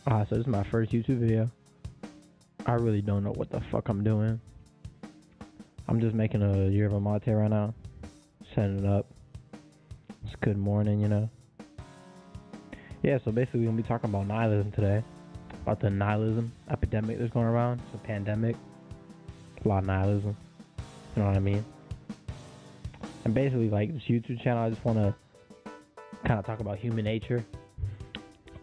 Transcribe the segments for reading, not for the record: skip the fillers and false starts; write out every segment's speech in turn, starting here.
So this is my first YouTube video. I really don't know what the fuck I'm doing. I'm just making a yerba mate right now. Setting it up. It's good morning, you know. Yeah, so basically we're gonna be talking about nihilism today. About the nihilism epidemic that's going around. It's a pandemic. A lot of nihilism. You know what I mean? And basically, like, this YouTube channel, I just want to kind of talk about human nature,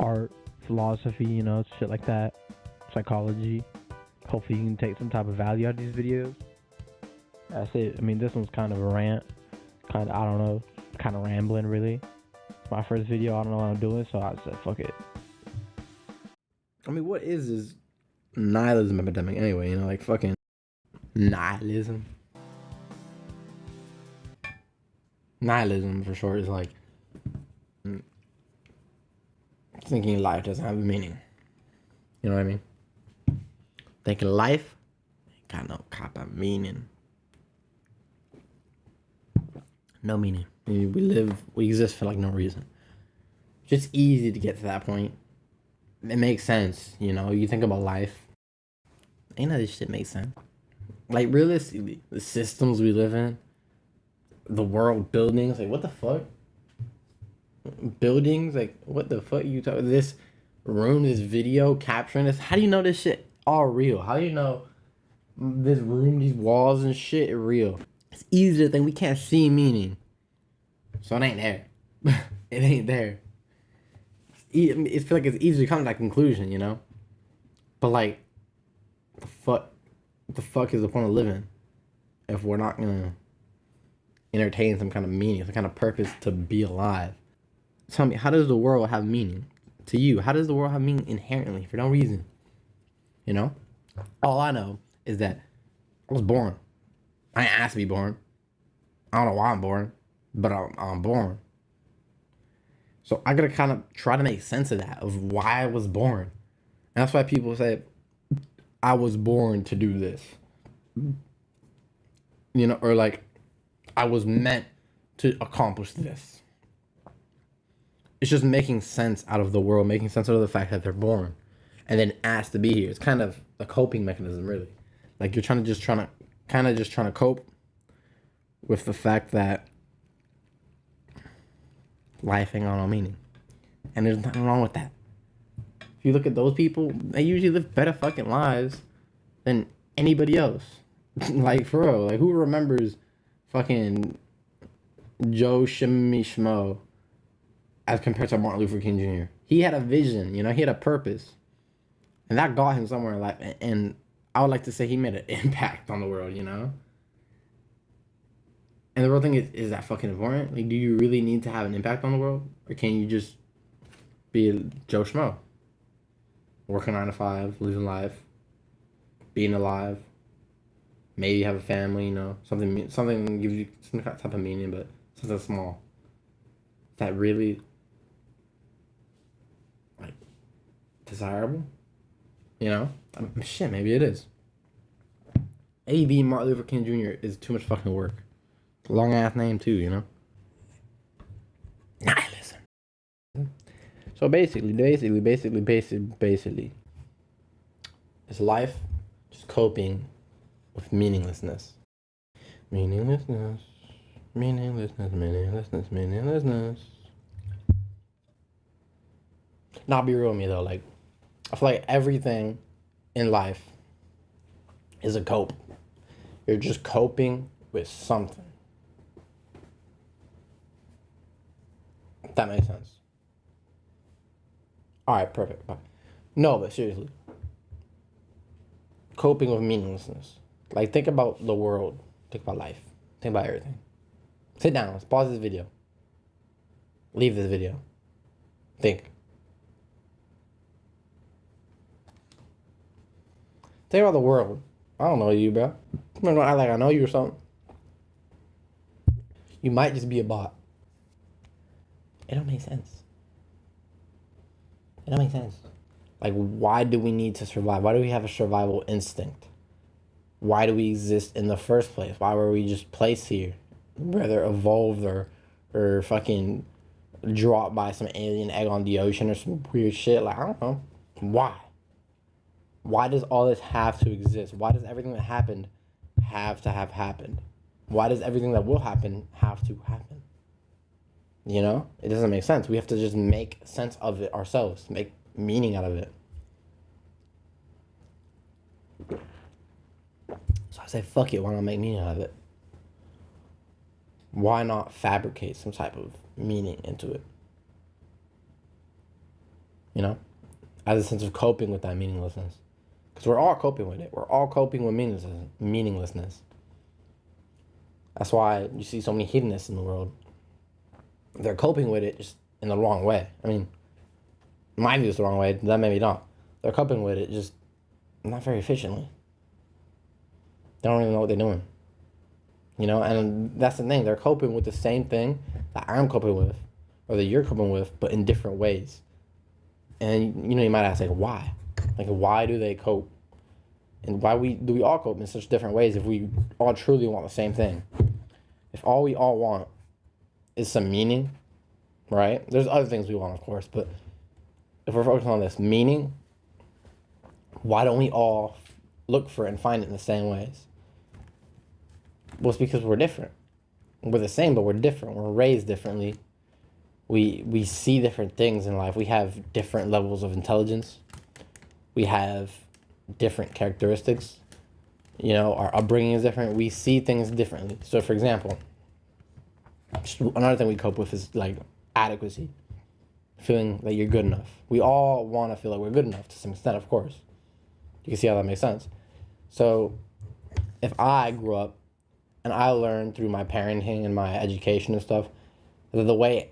art, philosophy, you know, shit like that, psychology. Hopefully you can take some type of value out of these videos. That's it. I mean, this one's kind of a rant, kind of, I don't know, kind of rambling, really. It's my first video, I don't know what I'm doing, so I said, fuck it. I mean, what is this nihilism epidemic anyway, you know, like fucking nihilism? Nihilism, for short, is like thinking life doesn't have a meaning. You know what I mean? Thinking life ain't got no cop of meaning. No meaning. We exist for like no reason. Just easy to get to that point. It makes sense, you know? You think about life. Ain't none of this shit makes sense. Like, realistically, the systems we live in, the world, buildings, like, what the fuck? Buildings, like, what the fuck you talking? This room, this video, capturing this. How do you know this shit all real? How do you know this room, these walls and shit are real? It's easy to think we can't see meaning. So it ain't there. It ain't there. It feels like it's easy to come to that conclusion, you know? But, like, what the fuck is the point of living if we're not gonna entertain some kind of meaning, some kind of purpose to be alive? Tell me, how does the world have meaning to you? How does the world have meaning inherently for no reason? You know? All I know is that I was born. I ain't asked to be born. I don't know why I'm born, but I'm born. So I gotta kind of try to make sense of that, of why I was born. And that's why people say, I was born to do this. You know, or like, I was meant to accomplish this. It's just making sense out of the world, making sense out of the fact that they're born and then asked to be here. It's kind of a coping mechanism, really. Like, you're trying to cope with the fact that life ain't got no meaning. And there's nothing wrong with that. If you look at those people, they usually live better fucking lives than anybody else. Like, for real. Like, who remembers fucking Joe Shimmy Schmo as compared to Martin Luther King Jr.? He had a vision, you know, he had a purpose. And that got him somewhere in life. And I would like to say he made an impact on the world, you know? And the real thing is that fucking important? Like, do you really need to have an impact on the world? Or can you just be a Joe Schmo? Working 9 to 5, living life, being alive, maybe have a family, you know, something gives you some type of meaning, but something small. Is that really, like, desirable? You know? I mean, shit, maybe it is. A.B. Martin Luther King Jr. is too much fucking work. Long ass name too, you know? Nihilism. So basically, it's life just coping with meaninglessness. Meaninglessness. Now be real with me though, like, I feel like everything in life is a cope. You're just coping with something. That makes sense. Alright, perfect. No, but seriously. Coping with meaninglessness. Like, think about the world. Think about life. Think about everything. Sit down. Let's pause this video. Leave this video. Think. Think about the world. I don't know you, bro. I'm not gonna act like I know you or something. You might just be a bot. It don't make sense. It don't make sense. Like, why do we need to survive? Why do we have a survival instinct? Why do we exist in the first place? Why were we just placed here? Whether evolved or fucking dropped by some alien egg on the ocean or some weird shit. Like, I don't know. Why? Why does all this have to exist? Why does everything that happened have to have happened? Why does everything that will happen have to happen? You know? It doesn't make sense. We have to just make sense of it ourselves, make meaning out of it. So I say, fuck it, why not make meaning out of it? Why not fabricate some type of meaning into it? You know? As a sense of coping with that meaninglessness. Because we're all coping with it. We're all coping with meaninglessness. That's why you see so many hedonists in the world. They're coping with it just in the wrong way. I mean, my view is the wrong way. That maybe not. They're coping with it just not very efficiently. They don't even know what they're doing. You know, and that's the thing. They're coping with the same thing that I'm coping with, or that you're coping with, but in different ways. And, you know, you might ask, like, why? Like, why do they cope? And why do we all cope in such different ways if we all truly want the same thing? If all we all want is some meaning, right? There's other things we want, of course, but if we're focused on this meaning, why don't we all look for it and find it in the same ways? Well, it's because we're different. We're the same, but we're different. We're raised differently. We see different things in life. We have different levels of intelligence. We have different characteristics. You know, our upbringing is different. We see things differently. So, for example, another thing we cope with is like adequacy, feeling that you're good enough. We all want to feel like we're good enough to some extent, of course. You can see how that makes sense. So, if I grew up and I learned through my parenting and my education and stuff that the way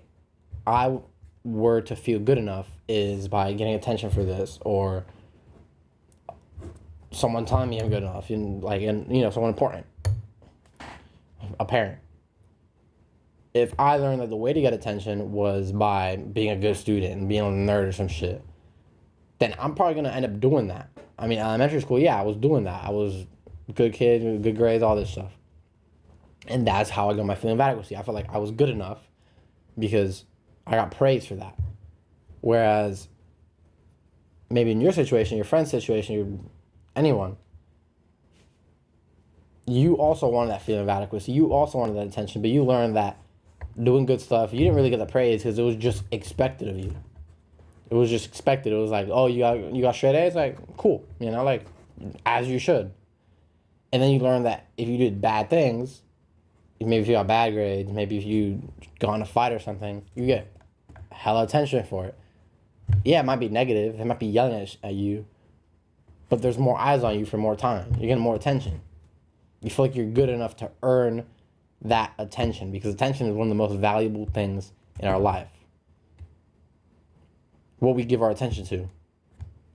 I were to feel good enough is by getting attention for this, or someone telling me I'm good enough, and you know, someone important, a parent. If I learned that the way to get attention was by being a good student and being a nerd or some shit, then I'm probably gonna end up doing that. I mean, elementary school, yeah, I was doing that. I was a good kid, good grades, all this stuff. And that's how I got my feeling of adequacy. I felt like I was good enough because I got praised for that. Whereas maybe in your situation, your friend's situation, anyone, you also wanted that feeling of adequacy. You also wanted that attention, but you learned that doing good stuff, you didn't really get the praise because it was just expected of you. It was just expected. It was like, oh, you got straight A's? Like, cool. You know, like, as you should. And then you learn that if you did bad things, maybe if you got bad grades, maybe if you got in a fight or something, you get hella attention for it. Yeah, it might be negative. It might be yelling at you. But there's more eyes on you for more time. You're getting more attention. You feel like you're good enough to earn that attention, because attention is one of the most valuable things in our life. What we give our attention to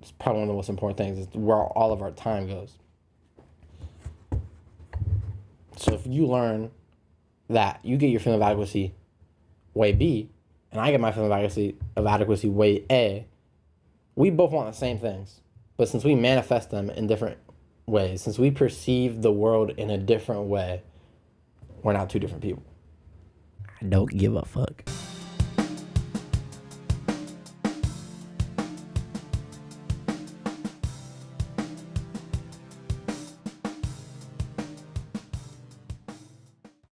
is probably one of the most important things. It's where all of our time goes. So if you learn that you get your feeling of adequacy way B, and I get my feeling of adequacy way A, we both want the same things. But since we manifest them in different ways, since we perceive the world in a different way, we're not two different people. I don't give a fuck.